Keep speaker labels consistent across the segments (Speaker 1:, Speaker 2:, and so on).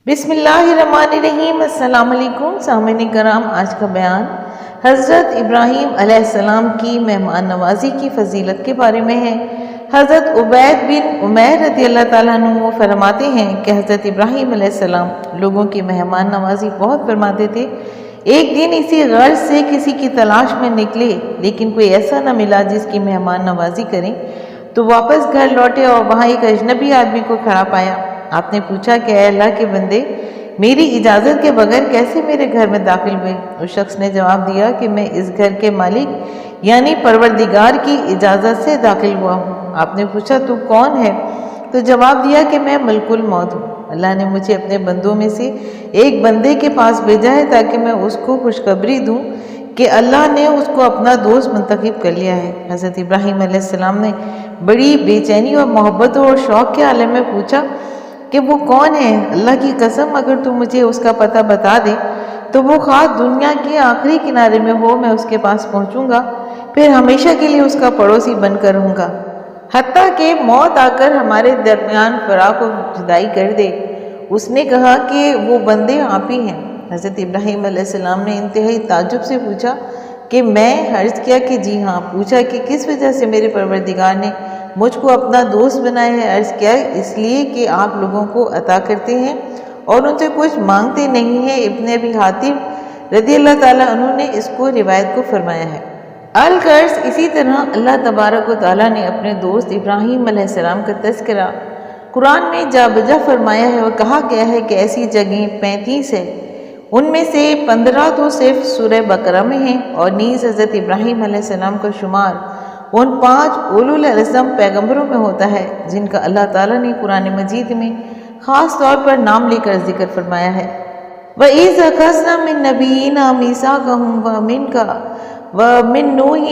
Speaker 1: بسم اللہ الرحمن الرحیم۔ السلام علیکم سامعین کرام، آج کا بیان حضرت ابراہیم علیہ السلام کی مہمان نوازی کی فضیلت کے بارے میں ہے۔ حضرت عبید بن عمیر رضی اللہ تعالیٰ عنہ فرماتے ہیں کہ حضرت ابراہیم علیہ السلام لوگوں کی مہمان نوازی بہت فرماتے تھے۔ ایک دن اسی غرض سے کسی کی تلاش میں نکلے، لیکن کوئی ایسا نہ ملا جس کی مہمان نوازی کریں، تو واپس گھر لوٹے اور وہاں ایک اجنبی آدمی کو کھڑا پایا۔ آپ نے پوچھا کہ اے اللہ کے بندے، میری اجازت کے بغیر کیسے میرے گھر میں داخل ہوئے؟ اس شخص نے جواب دیا کہ میں اس گھر کے مالک یعنی پروردگار کی اجازت سے داخل ہوا ہوں۔ آپ نے پوچھا تو کون ہے؟ تو جواب دیا کہ میں ملک الموت ہوں۔ اللہ نے مجھے اپنے بندوں میں سے ایک بندے کے پاس بھیجا ہے تاکہ میں اس کو خوشخبری دوں کہ اللہ نے اس کو اپنا دوست منتخب کر لیا ہے۔ حضرت ابراہیم علیہ السلام نے بڑی بے چینی اور محبت اور شوق کے عالم میں پوچھا کہ وہ کون ہے؟ اللہ کی قسم اگر تو مجھے اس کا پتہ بتا دے تو وہ خواہ دنیا کے آخری کنارے میں ہو، میں اس کے پاس پہنچوں گا، پھر ہمیشہ کے لیے اس کا پڑوسی بن کر رہوں گا، حتیٰ کہ موت آ کر ہمارے درمیان فراق و جدائی کر دے۔ اس نے کہا کہ وہ بندے آپ ہی ہیں۔ حضرت ابراہیم علیہ السلام نے انتہائی تعجب سے پوچھا کہ میں؟ عرض کیا کہ جی ہاں۔ پوچھا کہ کس وجہ سے میرے پروردگار نے مجھ کو اپنا دوست بنایا ہے؟ عرض کیا اس لیے کہ آپ لوگوں کو عطا کرتے ہیں اور ان سے کچھ مانگتے نہیں ہیں۔ ابن ابی حاتم رضی اللہ تعالیٰ عنہ نے اس کو روایت کو فرمایا ہے۔ الغرض اسی طرح اللہ تبارک و تعالیٰ نے اپنے دوست ابراہیم علیہ السلام کا تذکرہ قرآن میں جا بجا فرمایا ہے اور کہا گیا ہے کہ ایسی جگہیں 35 ہیں، ان میں سے 15 تو صرف سورہ بقرہ میں ہیں، اور نیز حضرت ابراہیم علیہ السلام کا شمار ان 5 اولو العزم پیغمبروں میں ہوتا ہے جن کا اللہ تعالیٰ نے قرآن مجید میں خاص طور پر نام لے کر ذکر فرمایا ہے۔ وَإِذْ أَخَذْنَا مِن نَّبِيِّنَا مِيثَاقَهُمْ وَمِنْكَ وَمِن نُوحٍ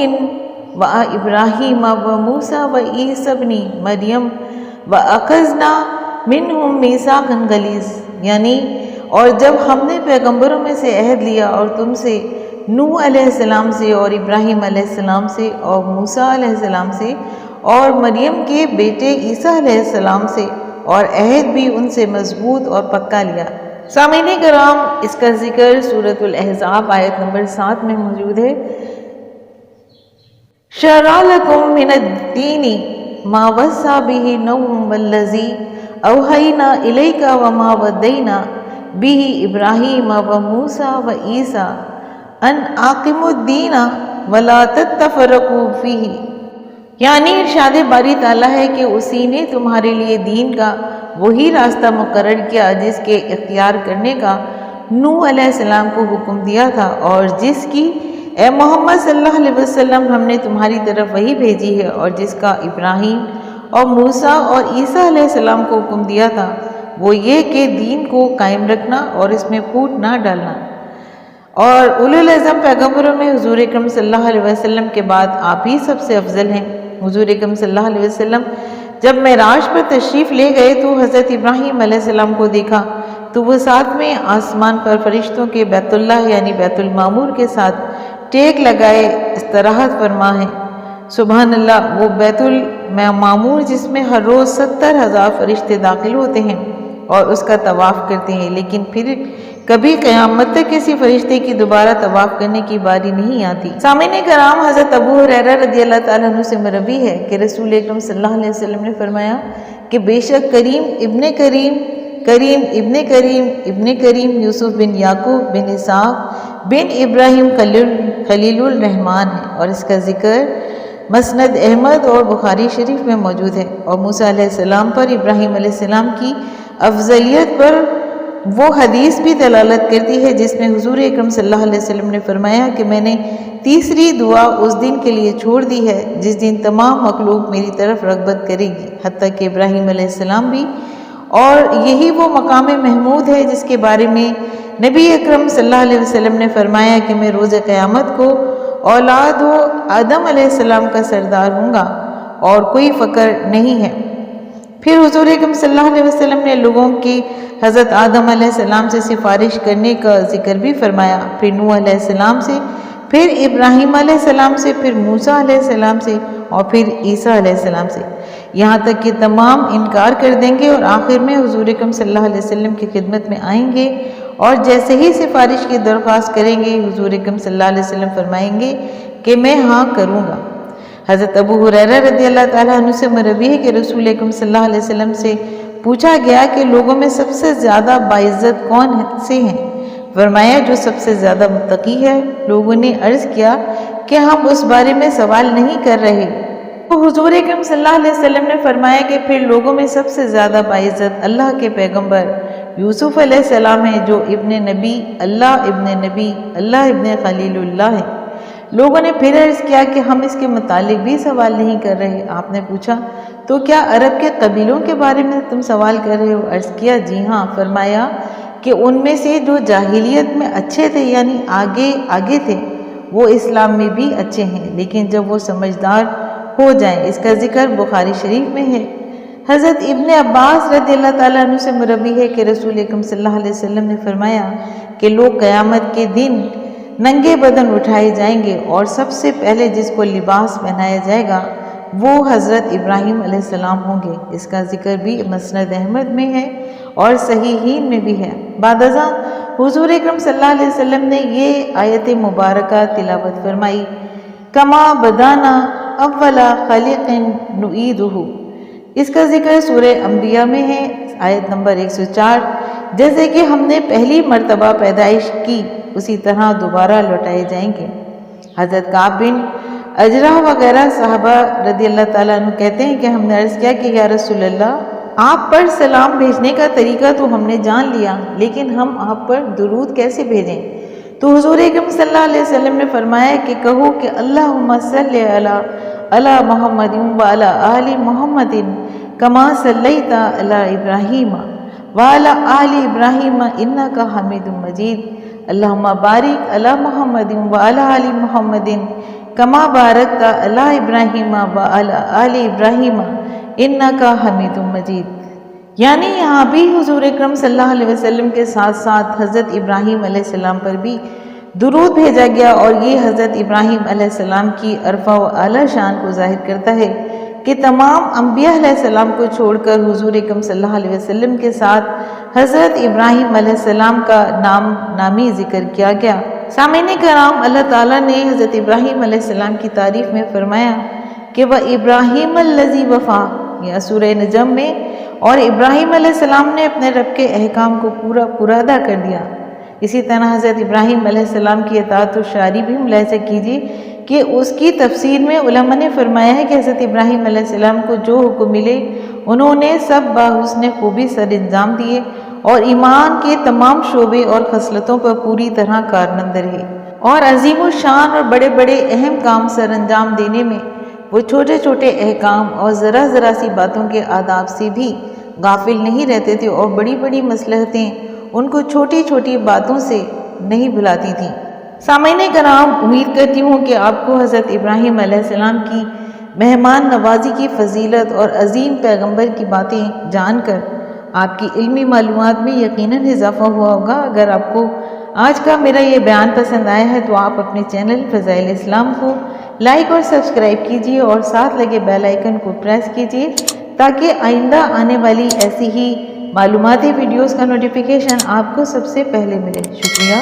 Speaker 1: وَإِبْرَاهِيمَ وَمُوسَىٰ وَعِيسَىٰ ابْنِ مَرْيَمَ وَأَخَذْنَا مِنْهُم مِّيثَاقًا غَلِيظًا، یعنی اور جب ہم نے پیغمبروں میں سے عہد لیا اور تم سے، نوح علیہ السلام سے اور ابراہیم علیہ السلام سے اور موسیٰ علیہ السلام سے اور مریم کے بیٹے عیسیٰ علیہ السلام سے، اور عہد بھی ان سے مضبوط اور پکا لیا۔ سامعین کرام، اس کا ذکر سورۃ الاحزاب آیت نمبر 7 میں موجود ہے۔ شرع لکم من الدین ما وصی بہ نوح والذی اوحینا الیک وما وصینا بہ ابراہیم وموسیٰ وعیسیٰ ان اقیموا الدین ولا تتفرقوا فیہ، یعنی ارشاد باری تعالیٰ ہے کہ اسی نے تمہارے لیے دین کا وہی راستہ مقرر کیا جس کے اختیار کرنے کا نوح علیہ السلام کو حکم دیا تھا، اور جس کی اے محمد صلی اللہ علیہ وسلم ہم نے تمہاری طرف وہی بھیجی ہے، اور جس کا ابراہیم اور موسیٰ اور عیسیٰ علیہ السلام کو حکم دیا تھا، وہ یہ کہ دین کو قائم رکھنا اور اس میں پھوٹ نہ ڈالنا۔ اور اولو العزم پیغمبروں میں حضور اکرم صلی اللہ علیہ وسلم کے بعد آپ ہی سب سے افضل ہیں۔ حضور اکرم صلی اللہ علیہ وسلم جب معراج پر تشریف لے گئے تو حضرت ابراہیم علیہ السلام کو دیکھا تو وہ ساتھ میں آسمان پر فرشتوں کے بیت اللہ یعنی بیت المعمور کے ساتھ ٹیک لگائے استراحت فرما ہیں۔ سبحان اللہ، وہ بیت المعمور جس میں ہر روز 70,000 فرشتے داخل ہوتے ہیں اور اس کا طواف کرتے ہیں، لیکن پھر کبھی قیامت تک کسی فرشتے کی دوبارہ طواف کرنے کی باری نہیں آتی۔ سامعین کرام، حضرت ابو ہریرہ رضی اللہ تعالیٰ عنہ سے مروی ہے کہ رسول اکرم صلی اللہ علیہ وسلم نے فرمایا کہ بے شک کریم ابن کریم ابن کریم یوسف بن یعقوب بن اسحاق بن ابراہیم خلیل الرحمن ہے، اور اس کا ذکر مسند احمد اور بخاری شریف میں موجود ہے۔ اور موسیٰ علیہ السلام پر ابراہیم علیہ السلام کی افضلیت پر وہ حدیث بھی دلالت کرتی ہے جس میں حضور اکرم صلی اللہ علیہ وسلم نے فرمایا کہ میں نے تیسری دعا اس دن کے لیے چھوڑ دی ہے جس دن تمام مخلوق میری طرف رغبت کرے گی، حتیٰ کہ ابراہیم علیہ السلام بھی، اور یہی وہ مقام محمود ہے جس کے بارے میں نبی اکرم صلی اللہ علیہ وسلم نے فرمایا کہ میں روز قیامت کو اولاد و آدم علیہ السلام کا سردار ہوں گا اور کوئی فقر نہیں ہے۔ پھر حضور اکرم صلی اللہ علیہ وسلم نے لوگوں کی حضرت آدم علیہ السلام سے سفارش کرنے کا ذکر بھی فرمایا، پھر نوح علیہ السلام سے، پھر ابراہیم علیہ السلام سے، پھر موسیٰ علیہ السلام سے، اور پھر عیسیٰ علیہ السلام سے، یہاں تک کہ تمام انکار کر دیں گے اور آخر میں حضور اکرم صلی اللہ علیہ وسلم کی خدمت میں آئیں گے اور جیسے ہی سفارش کی درخواست کریں گے حضور اکرم صلی اللہ علیہ وسلم فرمائیں گے کہ میں ہاں کروں گا۔ حضرت ابو ہریرہ رضی اللہ تعالیٰ عنہ سے مروی ہے کہ رسول اکرم صلی اللہ علیہ وسلم سے پوچھا گیا کہ لوگوں میں سب سے زیادہ باعزت کون سے ہیں؟ فرمایا جو سب سے زیادہ متقی ہے۔ لوگوں نے عرض کیا کہ ہم اس بارے میں سوال نہیں کر رہے۔ تو حضور اکرم صلی اللہ علیہ وسلم نے فرمایا کہ پھر لوگوں میں سب سے زیادہ باعزت اللہ کے پیغمبر یوسف علیہ السلام ہے، جو ابن نبی اللہ ابن خلیل اللہ ہے۔ لوگوں نے پھر عرض کیا کہ ہم اس کے متعلق بھی سوال نہیں کر رہے۔ آپ نے پوچھا تو کیا عرب کے قبیلوں کے بارے میں تم سوال کر رہے ہو؟ عرض کیا جی ہاں۔ فرمایا کہ ان میں سے جو جاہلیت میں اچھے تھے یعنی آگے تھے وہ اسلام میں بھی اچھے ہیں، لیکن جب وہ سمجھدار ہو جائیں۔ اس کا ذکر بخاری شریف میں ہے۔ حضرت ابن عباس رضی اللہ تعالیٰ عنہ سے مروی ہے کہ رسول اکرم صلی اللہ علیہ وسلم نے فرمایا کہ لوگ قیامت کے دن ننگے بدن اٹھائے جائیں گے اور سب سے پہلے جس کو لباس پہنایا جائے گا وہ حضرت ابراہیم علیہ السلام ہوں گے۔ اس کا ذکر بھی مسند احمد میں ہے اور صحیحین میں بھی ہے۔ بعد ازاں حضور اکرم صلی اللہ علیہ وسلم نے یہ آیت مبارکہ تلاوت فرمائی، کما بدانا اول خلق نعیدہ۔ اس کا ذکر سورہ انبیاء میں ہے، آیت نمبر 104۔ جیسے کہ ہم نے پہلی مرتبہ پیدائش کی اسی طرح دوبارہ لوٹائے جائیں گے۔ حضرت کعب بن اجرہ وغیرہ صحابہ رضی اللہ تعالیٰ عنہ کہتے ہیں کہ ہم نے عرض کیا کہ یا رسول اللہ، آپ پر سلام بھیجنے کا طریقہ تو ہم نے جان لیا، لیکن ہم آپ پر درود کیسے بھیجیں؟ تو حضور اکرم صلی اللہ علیہ وسلم نے فرمایا کہ کہو کہ اللہم صلی علی محمد وعلی آل محمد کما صلیت علی ابراہیم وعلی آل ابراہیم انک حمید مجید، اللہم بارک علی محمد وعلی آل محمد کما بارکت علی ابراہیم وعلی آل ابراہیم انک حمید مجید۔ یعنی یہاں بھی حضور اکرم صلی اللہ علیہ وسلم کے ساتھ ساتھ حضرت ابراہیم علیہ السلام پر بھی درود بھیجا گیا، اور یہ حضرت ابراہیم علیہ السلام کی عرفہ و اعلیٰ شان کو ظاہر کرتا ہے کہ تمام انبیاء علیہ السلام کو چھوڑ کر حضور اکرم صلی اللہ علیہ وسلم کے ساتھ حضرت ابراہیم علیہ السلام کا نامی ذکر کیا گیا۔ سامعین کرام، اللہ تعالیٰ نے حضرت ابراہیم علیہ السلام کی تعریف میں فرمایا کہ وہ ابراہیم الذی وفا، یا سورہ نجم میں، اور ابراہیم علیہ السلام نے اپنے رب کے احکام کو پورا ادا کر دیا۔ اسی طرح حضرت ابراہیم علیہ السلام کی اطاعت و شاعری بھی ملاحظہ کیجیے کہ اس کی تفسیر میں علماء نے فرمایا ہے کہ حضرت ابراہیم علیہ السلام کو جو حکم ملے انہوں نے سب بحسن خوبی سر انجام دیے اور ایمان کے تمام شعبے اور خصلتوں پر پوری طرح کارمند رہے، اور عظیم الشان اور بڑے بڑے اہم کام سر انجام دینے میں وہ چھوٹے چھوٹے احکام اور ذرا سی باتوں کے آداب سے بھی غافل نہیں رہتے تھے، اور بڑی بڑی مصلحتیں ان کو چھوٹی چھوٹی باتوں سے نہیں بھلاتی تھیں۔ سامعین کرام، امید کرتی ہوں کہ آپ کو حضرت ابراہیم علیہ السلام کی مہمان نوازی کی فضیلت اور عظیم پیغمبر کی باتیں جان کر آپ کی علمی معلومات میں یقیناً اضافہ ہوا ہوگا۔ اگر آپ کو آج کا میرا یہ بیان پسند آیا ہے تو آپ اپنے چینل فضائل اسلام کو لائک اور سبسکرائب کیجیے اور ساتھ لگے بیل آئیکن کو پریس کیجیے تاکہ آئندہ آنے والی ایسی ہی معلوماتی ویڈیوز کا نوٹیفیکیشن آپ کو سب سے پہلے ملے۔ شکریہ۔